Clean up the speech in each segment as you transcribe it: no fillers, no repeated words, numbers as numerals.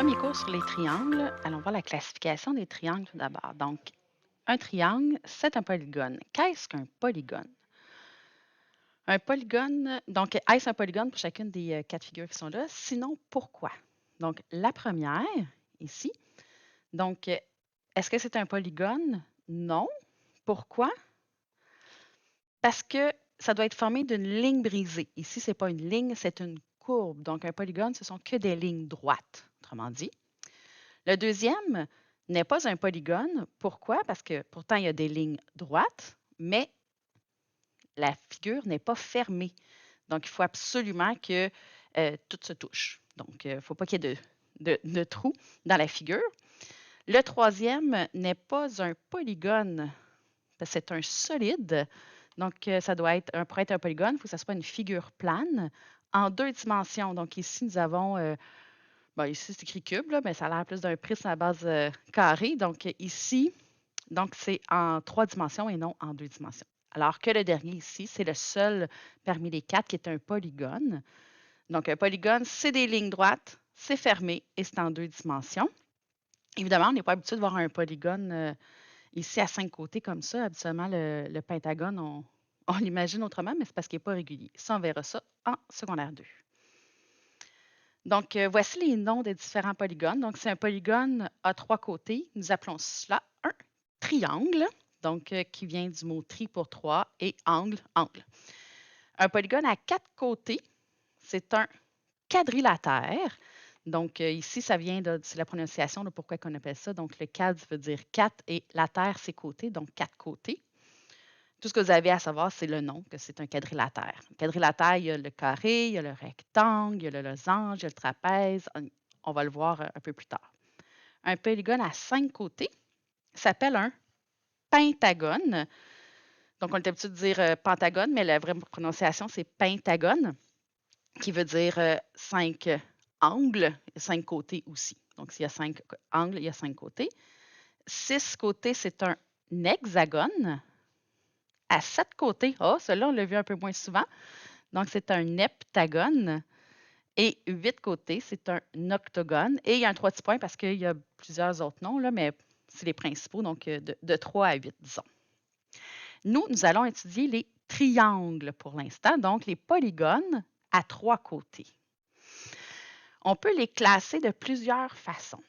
premier cours sur les triangles, allons voir la classification des triangles tout d'abord. Donc, un triangle, c'est un polygone. Qu'est-ce qu'un polygone? Un polygone, donc, est-ce un polygone pour chacune des quatre figures qui sont là? Sinon, pourquoi? Donc, la première, ici. Donc, est-ce que c'est un polygone? Non. Pourquoi? Parce que ça doit être formé d'une ligne brisée. Ici, ce n'est pas une ligne, c'est une courbe. Donc, un polygone, ce sont que des lignes droites, autrement dit. Le deuxième n'est pas un polygone. Pourquoi? Parce que pourtant, il y a des lignes droites, mais la figure n'est pas fermée. Donc, il faut absolument que tout se touche. Donc, il ne faut pas qu'il y ait de trous dans la figure. Le troisième n'est pas un polygone, parce que c'est un solide. Donc, ça doit être, pour être un polygone, il faut que ce soit une figure plane en 2 dimensions. Donc, ici, nous avons bon, ici, c'est écrit cube, là, mais ça a l'air plus d'un prisme à base carrée. Donc, ici, donc c'est en 3 dimensions et non en 2 dimensions. Alors que le dernier ici, c'est le seul parmi les quatre qui est un polygone. Donc, un polygone, c'est des lignes droites, c'est fermé et c'est en 2 dimensions. Évidemment, on n'est pas habitué de voir un polygone ici à 5 côtés comme ça. Habituellement, le pentagone, on l'imagine autrement, mais c'est parce qu'il n'est pas régulier. Ça, on verra ça en secondaire 2. Donc, voici les noms des différents polygones. Donc, si un polygone a 3 côtés, nous appelons cela un triangle, donc qui vient du mot tri pour 3 et angle, angle. Un polygone à 4 côtés, c'est un quadrilatère. Donc, ici, ça vient de la prononciation de pourquoi on appelle ça. Donc, le quad veut dire 4 et la terre, c'est côté, donc 4 côtés. Tout ce que vous avez à savoir, c'est le nom, que c'est un quadrilatère. Un quadrilatère, il y a le carré, il y a le rectangle, il y a le losange, il y a le trapèze. On va le voir un peu plus tard. Un polygone à 5 côtés s'appelle un pentagone. Donc, on est habitué de dire pentagone, mais la vraie prononciation, c'est pentagone, qui veut dire 5 angles, 5 côtés aussi. Donc, s'il y a 5 angles, il y a 5 côtés. 6 côtés, c'est un hexagone. À 7 côtés, celui-là, on l'a vu un peu moins souvent. Donc, c'est un heptagone. Et 8 côtés, c'est un octogone. Et il y a un 3 petits points parce qu'il y a plusieurs autres noms, là, mais c'est les principaux, donc de 3 à 8, disons. Nous allons étudier les triangles pour l'instant, donc les polygones à 3 côtés. On peut les classer de plusieurs façons.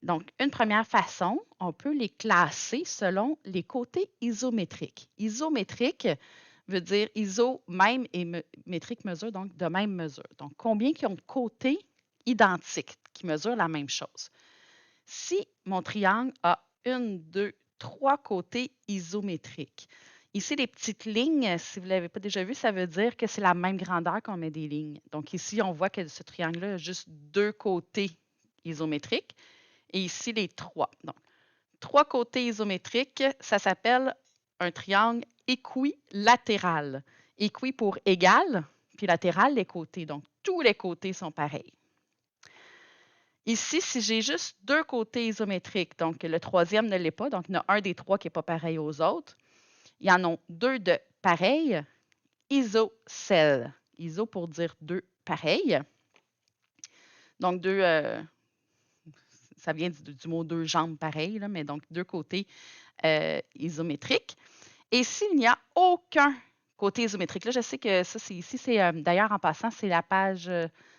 Donc, une première façon, on peut les classer selon les côtés isométriques. Isométrique veut dire iso, même, et métrique, mesure, donc de même mesure. Donc, combien qui ont de côtés identiques, qui mesurent la même chose. Si mon triangle a 3 côtés isométriques, ici, les petites lignes, si vous ne l'avez pas déjà vu, ça veut dire que c'est la même grandeur qu'on met des lignes. Donc, ici, on voit que ce triangle-là a juste 2 côtés isométriques. Et ici, les 3. Donc, 3 côtés isométriques, ça s'appelle un triangle équilatéral. Équi pour égal, puis latéral, les côtés. Donc, tous les côtés sont pareils. Ici, si j'ai juste 2 côtés isométriques, donc le troisième ne l'est pas, donc il y en a un des 3 qui n'est pas pareil aux autres, il y en a 2 de pareil, isocèle. Iso pour dire 2 pareils. Donc, 2, ça vient du mot 2 jambes pareilles, là, mais donc 2 côtés isométriques. Et s'il n'y a aucun côté isométrique, là, je sais que ça, c'est ici, c'est d'ailleurs en passant, c'est la page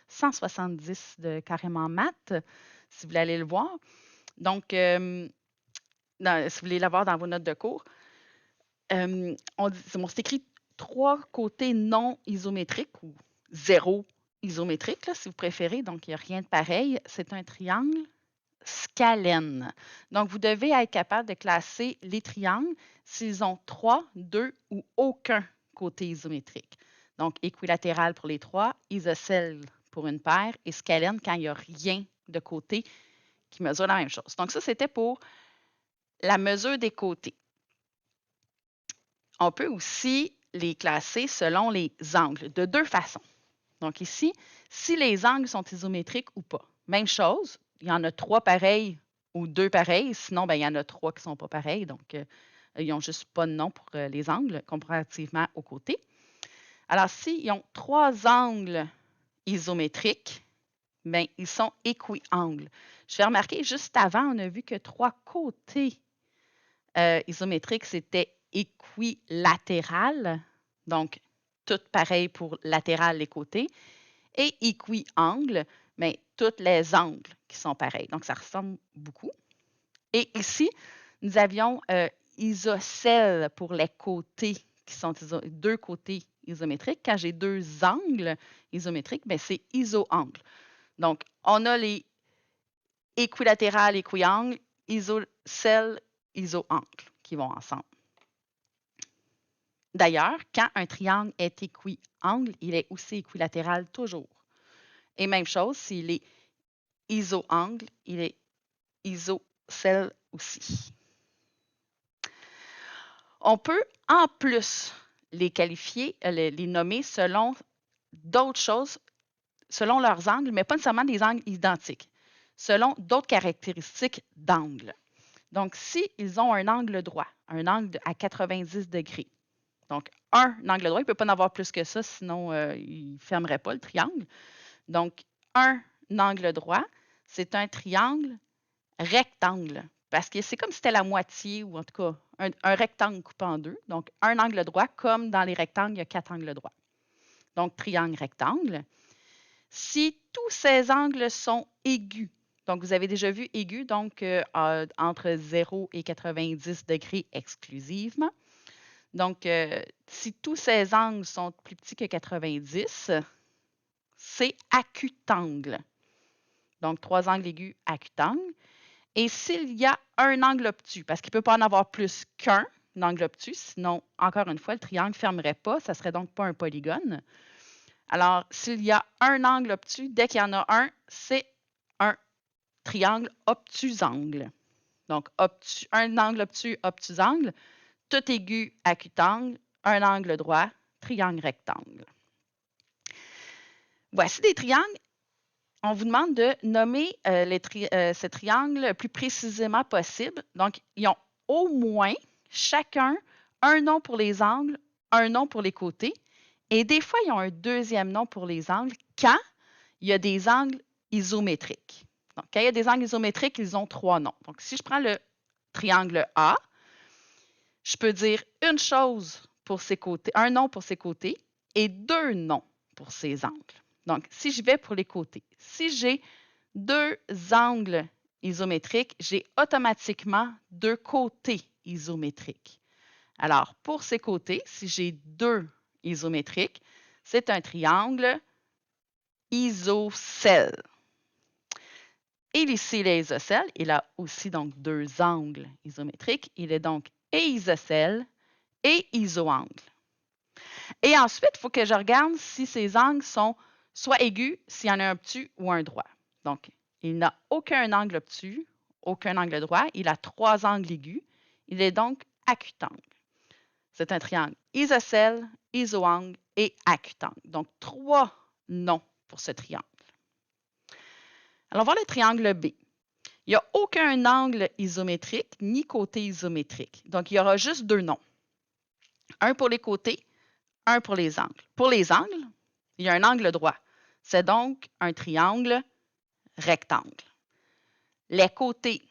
170 de Carrément Maths, si vous voulez aller le voir. Donc, si vous voulez l'avoir dans vos notes de cours, c'est écrit 3 côtés non isométriques ou 0 isométrique, là, si vous préférez. Donc, il n'y a rien de pareil. C'est un triangle scalène. Donc, vous devez être capable de classer les triangles s'ils ont 3, 2 ou aucun côté isométrique. Donc, équilatéral pour les 3, isocèle pour une paire et scalène quand il n'y a rien de côté qui mesure la même chose. Donc, ça, c'était pour la mesure des côtés. On peut aussi les classer selon les angles, de 2 façons. Donc, ici, si les angles sont isométriques ou pas. Même chose, il y en a 3 pareils ou 2 pareils. Sinon, il y en a 3 qui ne sont pas pareils. Donc, ils n'ont juste pas de nom pour les angles comparativement aux côtés. Alors, s'ils ont 3 angles isométriques, Bien, ils sont équiangles. Je fais remarquer, juste avant, on a vu que 3 côtés isométriques, c'était équilatéral. Donc, tout pareil pour latéral, les côtés. Et équiangle, mais tous les angles qui sont pareils. Donc, ça ressemble beaucoup. Et ici, nous avions isocèle pour les côtés qui sont deux côtés isométriques. Quand j'ai deux angles isométriques, ben c'est isoangle. Donc, on a les équilatérales, équiangles, isocèle, isoangle qui vont ensemble. D'ailleurs, quand un triangle est équiangle, il est aussi équilatéral toujours. Et même chose, s'il est isoangle, il est isocèle aussi. On peut en plus les qualifier, les nommer selon d'autres choses, selon leurs angles, mais pas nécessairement des angles identiques, selon d'autres caractéristiques d'angle. Donc, s'ils ont un angle droit, un angle à 90 degrés, donc un angle droit, il ne peut pas en avoir plus que ça, sinon il ne fermerait pas le triangle. Donc, un angle droit, c'est un triangle rectangle. Parce que c'est comme si c'était la moitié, ou en tout cas, un rectangle coupé en deux. Donc, un angle droit, comme dans les rectangles, il y a 4 angles droits. Donc, triangle rectangle. Si tous ces angles sont aigus, donc vous avez déjà vu aigu, donc entre 0 et 90 degrés exclusivement. Donc, si tous ces angles sont plus petits que 90, c'est acutangle. Donc, 3 angles aigus, acutangle. Et s'il y a un angle obtus, parce qu'il ne peut pas en avoir plus qu'un angle obtus, sinon, encore une fois, le triangle ne fermerait pas, ça ne serait donc pas un polygone. Alors, s'il y a un angle obtus, dès qu'il y en a un, c'est un triangle obtusangle. Donc, un angle obtus, obtusangle, tout aigu, acutangle, un angle droit, triangle rectangle. Voici des triangles. On vous demande de nommer ces triangles le plus précisément possible. Donc, ils ont au moins chacun un nom pour les angles, un nom pour les côtés. Et des fois, ils ont un deuxième nom pour les angles quand il y a des angles isométriques. Donc, quand il y a des angles isométriques, ils ont 3 noms. Donc, si je prends le triangle A, je peux dire une chose pour ses côtés, un nom pour ses côtés et 2 noms pour ses angles. Donc, si je vais pour les côtés, si j'ai 2 angles isométriques, j'ai automatiquement 2 côtés isométriques. Alors, pour ces côtés, si j'ai 2 isométriques, c'est un triangle isocèle. Et ici, l'isocèle, il a aussi donc 2 angles isométriques. Il est donc et isocèle et isoangle. Et ensuite, il faut que je regarde si ces angles sont soit aigus, s'il y en a un obtus ou un droit. Donc, il n'a aucun angle obtus, aucun angle droit. Il a 3 angles aigus. Il est donc acutangle. C'est un triangle isocèle, isoangle et acutangle. Donc, 3 noms pour ce triangle. Alors, on va voir le triangle B. Il n'y a aucun angle isométrique ni côté isométrique. Donc, il y aura juste 2 noms. Un pour les côtés, un pour les angles. Pour les angles, il y a un angle droit. C'est donc un triangle rectangle. Les côtés,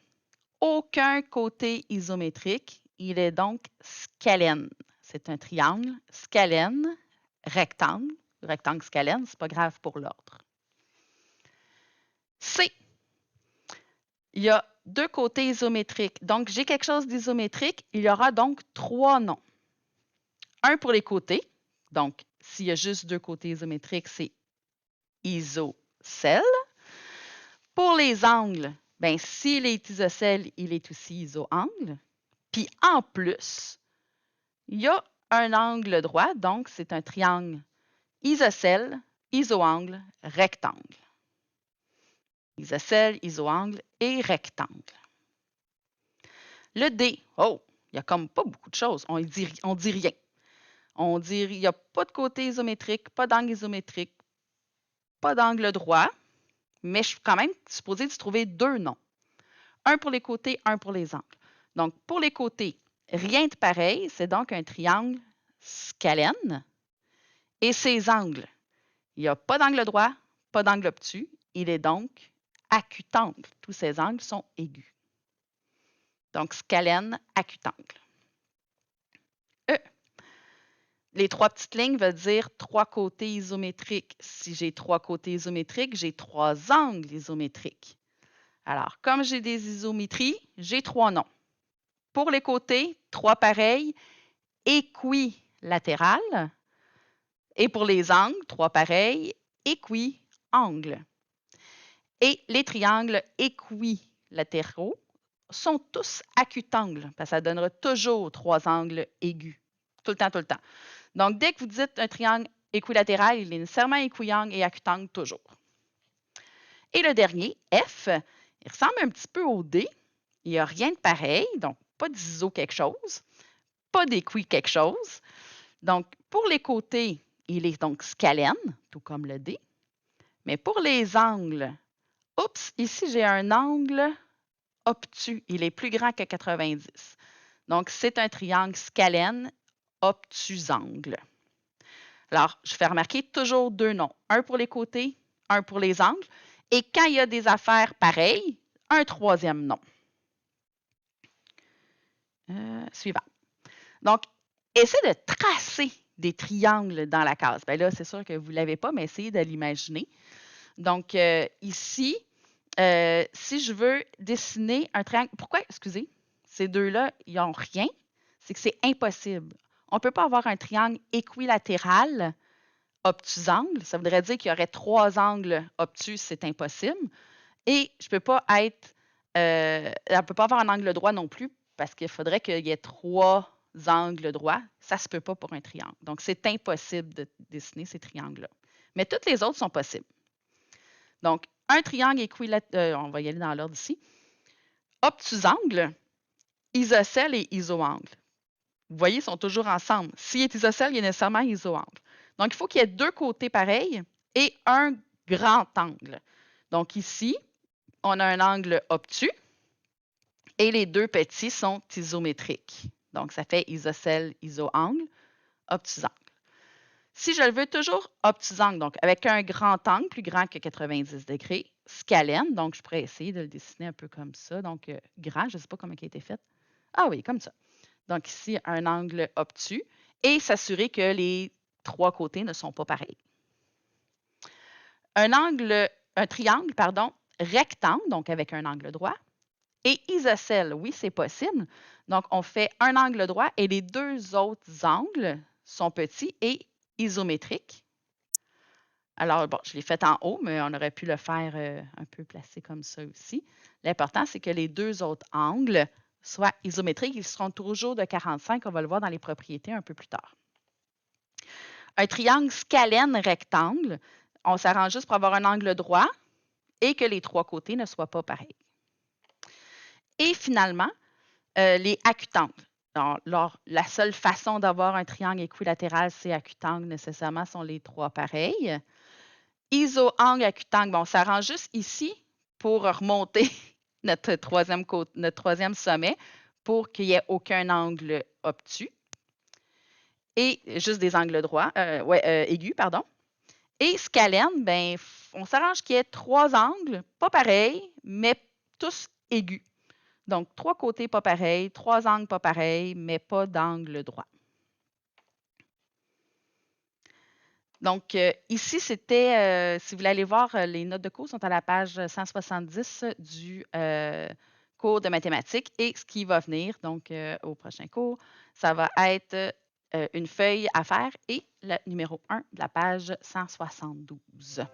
aucun côté isométrique. Il est donc scalène. C'est un triangle scalène, rectangle. Rectangle scalène, ce n'est pas grave pour l'ordre. C. Il y a 2 côtés isométriques. Donc, j'ai quelque chose d'isométrique. Il y aura donc 3 noms. Un pour les côtés. Donc, s'il y a juste 2 côtés isométriques, c'est isocèle. Pour les angles, ben, s'il est isocèle, il est aussi isoangle. Puis en plus, il y a un angle droit, donc c'est un triangle isocèle, isoangle, rectangle. Isocèle, isoangle et rectangle. Le D, oh, il n'y a comme pas beaucoup de choses. On dit rien. On dit il n'y a pas de côté isométrique, pas d'angle isométrique, pas d'angle droit, mais je suis quand même supposée de trouver 2 noms. Un pour les côtés, un pour les angles. Donc, pour les côtés, rien de pareil, c'est donc un triangle scalène. Et ses angles, il n'y a pas d'angle droit, pas d'angle obtus, il est donc acutangle. Tous ces angles sont aigus. Donc, scalène, acutangle. E. Les 3 petites lignes veulent dire 3 côtés isométriques. Si j'ai 3 côtés isométriques, j'ai 3 angles isométriques. Alors, comme j'ai des isométries, j'ai 3 noms. Pour les côtés, 3 pareils, équilatérales. Et pour les angles, 3 pareils, équiangles. Et les triangles équilatéraux sont tous acutangles, parce que ça donnera toujours 3 angles aigus. Tout le temps, tout le temps. Donc, dès que vous dites un triangle équilatéral, il est nécessairement équiangle et acutangle toujours. Et le dernier, F, il ressemble un petit peu au D. Il n'y a rien de pareil, donc pas d'iso quelque chose, pas d'équi quelque chose. Donc, pour les côtés, il est donc scalène, tout comme le D. Mais pour les angles, oups, ici j'ai un angle obtus. Il est plus grand que 90. Donc, c'est un triangle scalène obtusangle. Alors, je fais remarquer toujours 2 noms. Un pour les côtés, un pour les angles. Et quand il y a des affaires pareilles, un 3e nom. Suivant. Donc, essayez de tracer des triangles dans la case. Bien là, c'est sûr que vous ne l'avez pas, mais essayez de l'imaginer. Donc, ici, si je veux dessiner un triangle, pourquoi, excusez, ces deux-là, ils n'ont rien? C'est que c'est impossible. On ne peut pas avoir un triangle équilatéral obtusangle. Ça voudrait dire qu'il y aurait 3 angles obtus, c'est impossible. Et je ne peux pas être, elle ne peut pas avoir un angle droit non plus, parce qu'il faudrait qu'il y ait 3 angles droits. Ça ne se peut pas pour un triangle. Donc, c'est impossible de dessiner ces triangles-là. Mais toutes les autres sont possibles. Donc, un triangle équilatéral, on va y aller dans l'ordre ici. Obtusangle, isocèle et isoangle. Vous voyez, ils sont toujours ensemble. S'il est isocèle, il est nécessairement isoangle. Donc, il faut qu'il y ait 2 côtés pareils et un grand angle. Donc, ici, on a un angle obtus et les 2 petits sont isométriques. Donc, ça fait isocèle, isoangle, obtusangle. Si je le veux toujours obtusangle, donc avec un grand angle plus grand que 90 degrés, scalène, donc je pourrais essayer de le dessiner un peu comme ça. Donc, grand, je ne sais pas comment il a été fait. Ah oui, comme ça. Donc, ici, un angle obtus et s'assurer que les 3 côtés ne sont pas pareils. Un triangle, pardon, rectangle, donc avec un angle droit, et isocèle, oui, c'est possible. Donc, on fait un angle droit et les 2 autres angles sont petits et isométriques. Alors, bon, je l'ai fait en haut, mais on aurait pu le faire un peu placé comme ça aussi. L'important, c'est que les 2 autres angles soient isométriques. Ils seront toujours de 45. On va le voir dans les propriétés un peu plus tard. Un triangle scalène rectangle, on s'arrange juste pour avoir un angle droit et que les 3 côtés ne soient pas pareils. Et finalement, les acutangles. Alors, la seule façon d'avoir un triangle équilatéral, c'est acutangle nécessairement, sont les 3 pareils. Isoangle, acutangle, bon, on s'arrange juste ici pour remonter notre 3e sommet pour qu'il n'y ait aucun angle obtus. Et juste des angles droits, aigus, pardon. Et scalène, ben, on s'arrange qu'il y ait 3 angles, pas pareils, mais tous aigus. Donc, 3 côtés pas pareils, 3 angles pas pareils, mais pas d'angle droit. Donc, ici, c'était, si vous voulez aller voir, les notes de cours sont à la page 170 du cours de mathématiques. Et ce qui va venir, donc, au prochain cours, ça va être une feuille à faire et le numéro 1 de la page 172.